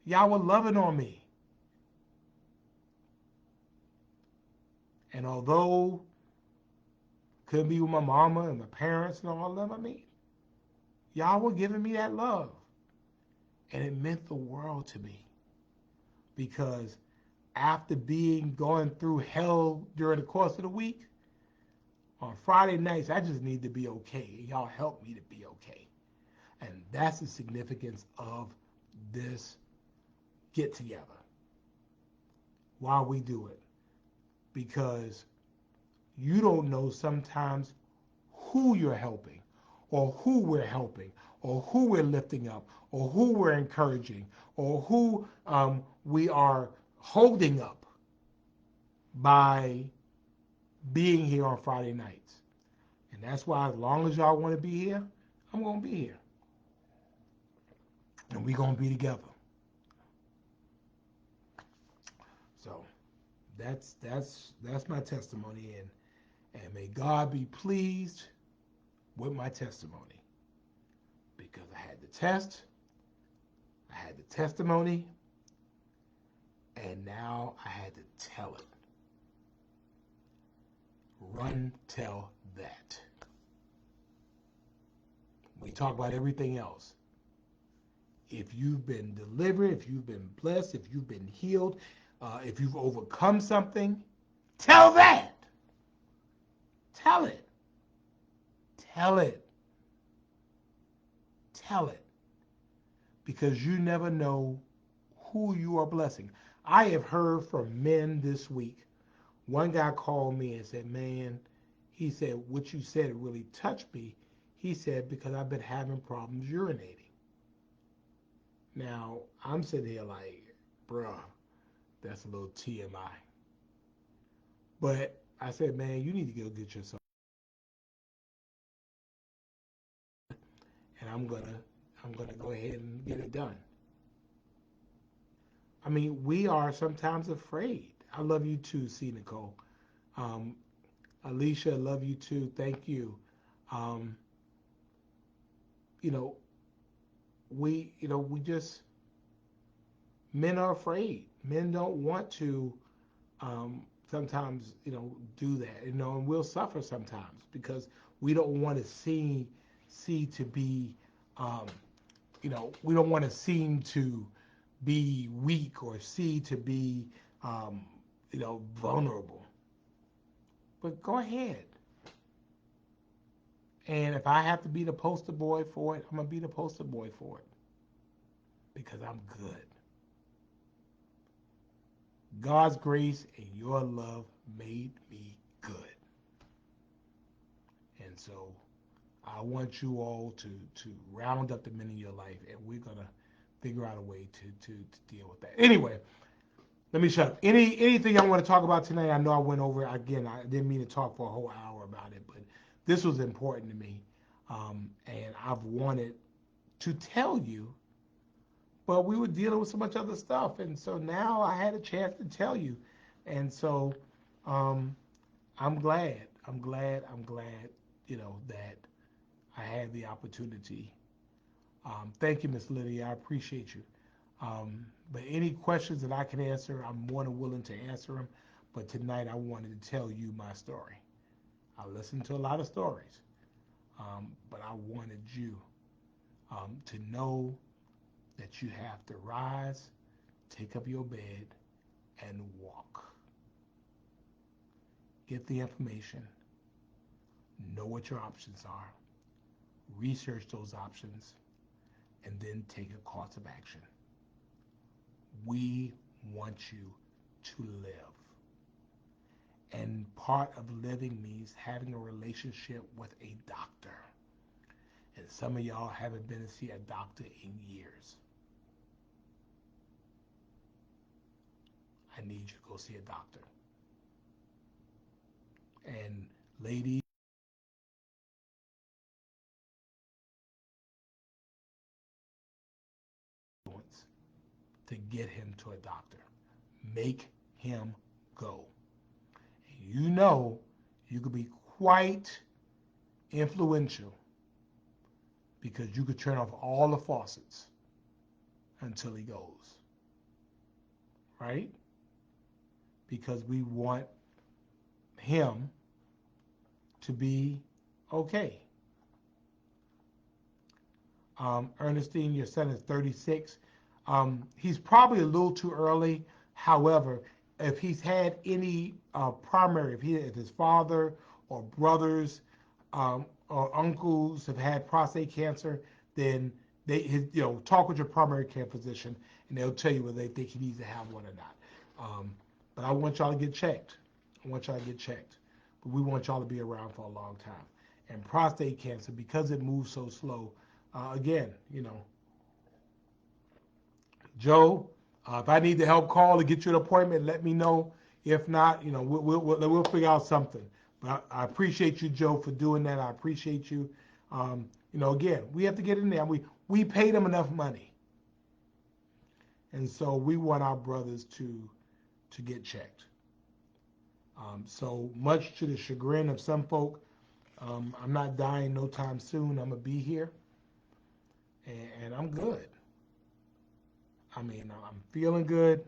Y'all were loving on me. And although couldn't be with my mama and my parents and all of them, I mean, y'all were giving me that love. And it meant the world to me. Because after going through hell during the course of the week, on Friday nights, I just need to be okay. Y'all help me to be okay. And that's the significance of this get together. Why we do it. Because you don't know sometimes who you're helping, or who we're helping, or who we're lifting up, or who we're encouraging, or who we are holding up by being here on Friday nights. And that's why as long as y'all want to be here, I'm going to be here. And we're going to be together. So that's my testimony, and may God be pleased with my testimony. Because I had the test, I had the testimony, and now I had to tell it. Run, tell that. We talk about everything else. If you've been delivered, if you've been blessed, if you've been healed, if you've overcome something, tell that. Tell it. Tell it. Tell it. Because you never know who you are blessing. I have heard from men this week. One guy called me and said, man, he said, what you said really touched me. He said, because I've been having problems urinating. Now, I'm sitting here like, bruh, that's a little TMI. But I said, man, you need to go get yourself. And I'm gonna go ahead and get it done. I mean, we are sometimes afraid. I love you too, C. Nicole. Um, Alicia, I love you too. Thank you. Um, you know, we just, men are afraid. Men don't want to sometimes, do that, and we'll suffer sometimes because we don't want to see to be, um, we don't want to seem to be weak or see to be, vulnerable. But go ahead. And if I have to be the poster boy for it, I'm going to be the poster boy for it because I'm good. God's grace and your love made me good. And so I want you all to round up the men in your life, and we're going to figure out a way to deal with that. Anyway, let me shut up. Anything I want to talk about tonight? I know I went over it. Again, I didn't mean to talk for a whole hour about it, but this was important to me. And I've wanted to tell you, but we were dealing with so much other stuff. And so now I had a chance to tell you. And so um, I'm glad. I'm glad, that I had the opportunity. Thank you, Miss Lydia. I appreciate you. But any questions that I can answer, I'm more than willing to answer them. But tonight I wanted to tell you my story. I listened to a lot of stories, but I wanted you to know that you have to rise, take up your bed, and walk. Get the information, know what your options are, research those options, and then take a course of action. We want you to live. And part of living means having a relationship with a doctor. And some of y'all haven't been to see a doctor in years. I need you to go see a doctor. And ladies, to get him to a doctor. Make him go. And you could be quite influential because you could turn off all the faucets until he goes. Right? Because we want him to be okay. Ernestine, your son is 36. He's probably a little too early. However, if he's had any primary, if his father or brothers or uncles have had prostate cancer, then talk with your primary care physician, and they'll tell you whether they think he needs to have one or not. But I want y'all to get checked. But we want y'all to be around for a long time. And prostate cancer, because it moves so slow, again, Joe, if I need to help call to get you an appointment, let me know. If not, we'll figure out something. But I appreciate you, Joe, for doing that. I appreciate you. Again, we have to get in there. We pay them enough money, and so we want our brothers to get checked. So much to the chagrin of some folk, I'm not dying no time soon. I'm gonna be here, and I'm good. I mean, I'm feeling good.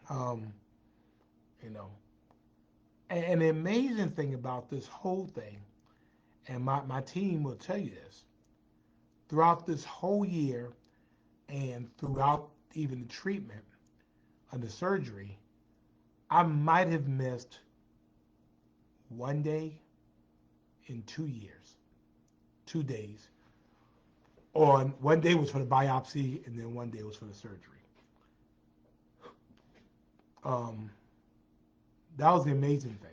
Um, you know, and the amazing thing about this whole thing, and my team will tell you this, throughout this whole year and throughout even the treatment and the surgery, I might have missed one day in 2 years, 2 days. On one day was for the biopsy, and then one day was for the surgery. Um, that was the amazing thing.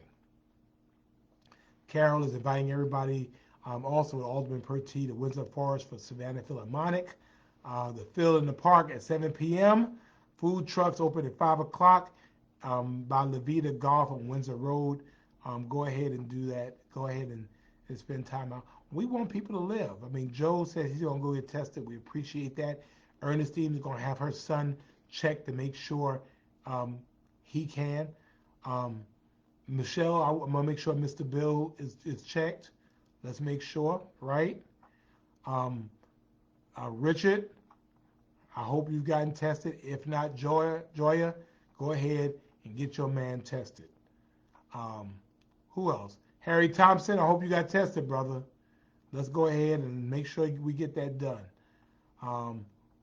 Carol is inviting everybody, also with Alderman Pertee, to Windsor Forest for Savannah Philharmonic. The Phil in the Park at 7 p.m. Food trucks open at 5 o'clock by Levita Golf on Windsor Road. Go ahead and do that. Go ahead and spend time out. We want people to live. I mean, Joe says he's going to go get tested. We appreciate that. Ernestine is going to have her son check to make sure he can. Michelle, I'm gonna make sure Mr. Bill is checked. Let's make sure, right? Richard, I hope you've gotten tested. If not, Joya, go ahead and get your man tested. Who else? Harry Thompson, I hope you got tested, brother. Let's go ahead and make sure we get that done.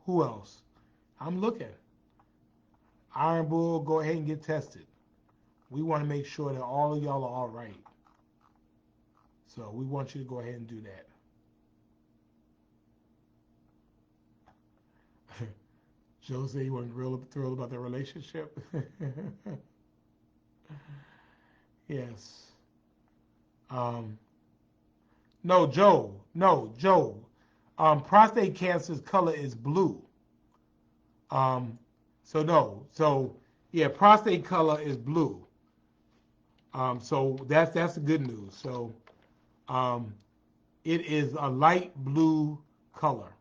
Who else? I'm looking. Iron Bull, go ahead and get tested. We want to make sure that all of y'all are all right. So we want you to go ahead and do that. Joe said he wasn't real thrilled about their relationship. Yes. No, Joe. No, Joe. Prostate cancer's color is blue. So no. So yeah, prostate color is blue. So that's the good news. So it is a light blue color.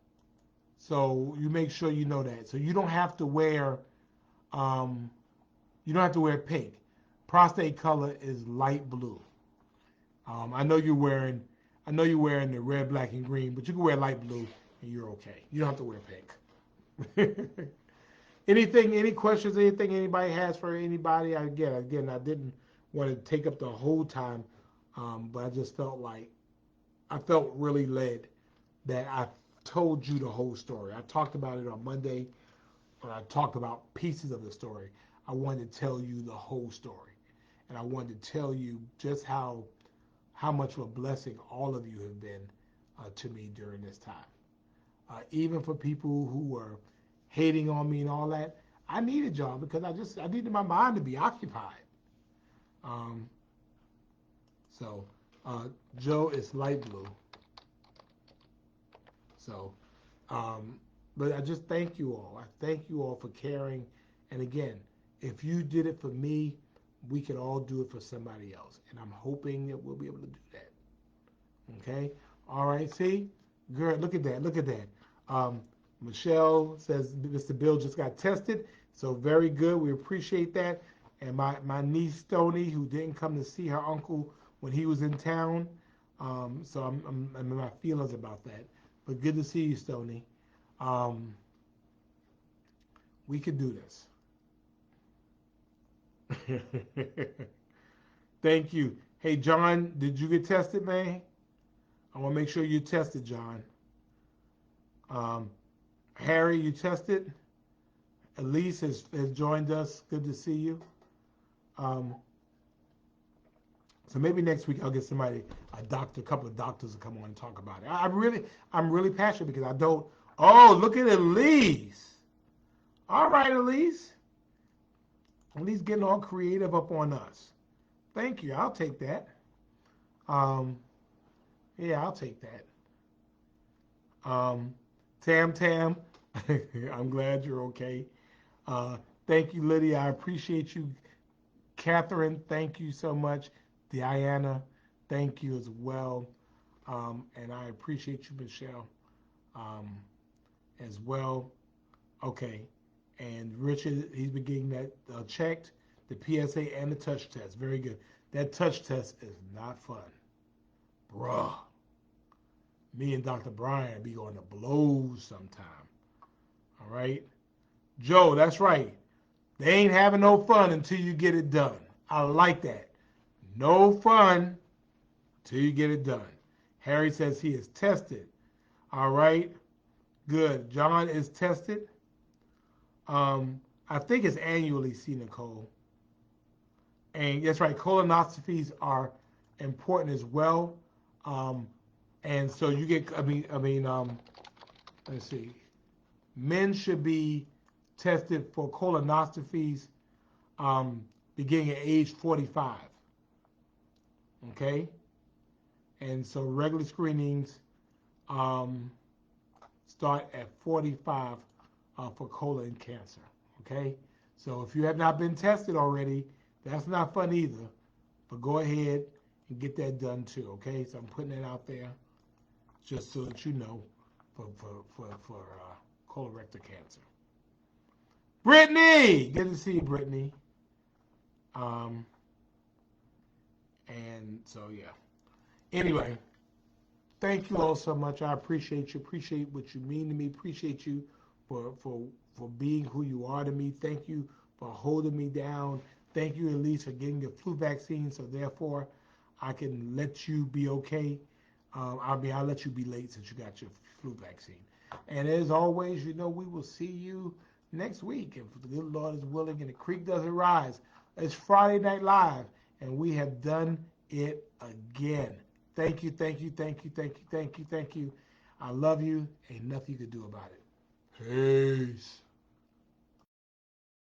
So you make sure you know that. So you don't have to wear pink. Prostate color is light blue. I know you're wearing the red, black, and green, but you can wear light blue and you're okay. You don't have to wear pink. Any questions, anything anybody has for anybody? Again, I didn't want to take up the whole time, but I just felt really led that I told you the whole story. I talked about it on Monday, when I talked about pieces of the story. I wanted to tell you the whole story, and I wanted to tell you just how much of a blessing all of you have been to me during this time. Even for people who were hating on me and all that, I needed y'all because I needed my mind to be occupied. So Joe is light blue. So, but I just thank you all. I thank you all for caring. And again, if you did it for me, we can all do it for somebody else. And I'm hoping that we'll be able to do that. Okay? All right, see? Good. Look at that. Look at that. Michelle says Mr. Bill just got tested. So very good. We appreciate that. And my niece, Stony, who didn't come to see her uncle when he was in town. So I'm in my feelings about that. But good to see you, Stony. We can do this. Thank you. Hey, John, did you get tested, man? I want to make sure you tested, John. Harry, you tested? Elise has joined us. Good to see you. So maybe next week I'll get somebody, a couple of doctors to come on and talk about it. I'm really passionate because I don't. Oh, look at Elise. All right, Elise. Elise getting all creative up on us. Thank you. I'll take that. Yeah, I'll take that. Tam, I'm glad you're okay. Thank you, Lydia. I appreciate you. Catherine, thank you so much. Diana, thank you as well. And I appreciate you, Michelle, as well. Okay. And Richard, he's been getting that checked, the PSA and the touch test. Very good. That touch test is not fun. Bruh. Me and Dr. Brian be going to blows sometime. All right? Joe, that's right. They ain't having no fun until you get it done. I like that. No fun till you get it done. Harry says he is tested. All right? Good. John is tested. I think it's annually, see, Nicole. And that's right, colonoscopies are important as well. And so you get, let's see. Men should be tested for colonoscopies beginning at age 45. Okay? And so regular screenings start at 45 for colon cancer. Okay? So if you have not been tested already, that's not fun either. But go ahead and get that done too. Okay? So I'm putting it out there just so that you know for colorectal cancer. Brittany, good to see you, Brittany. And so yeah. Anyway, thank you all so much. I appreciate you. Appreciate what you mean to me. Appreciate you for being who you are to me. Thank you for holding me down. Thank you, Elise, for getting your flu vaccine. So therefore, I can let you be okay. I'll let you be late since you got your flu vaccine. And as always, you know, we will see you next week if the good Lord is willing and the creek doesn't rise. It's Friday Night Live, and we have done it again. Thank you, thank you, thank you, thank you, thank you, thank you. I love you. Ain't nothing you can do about it. Peace.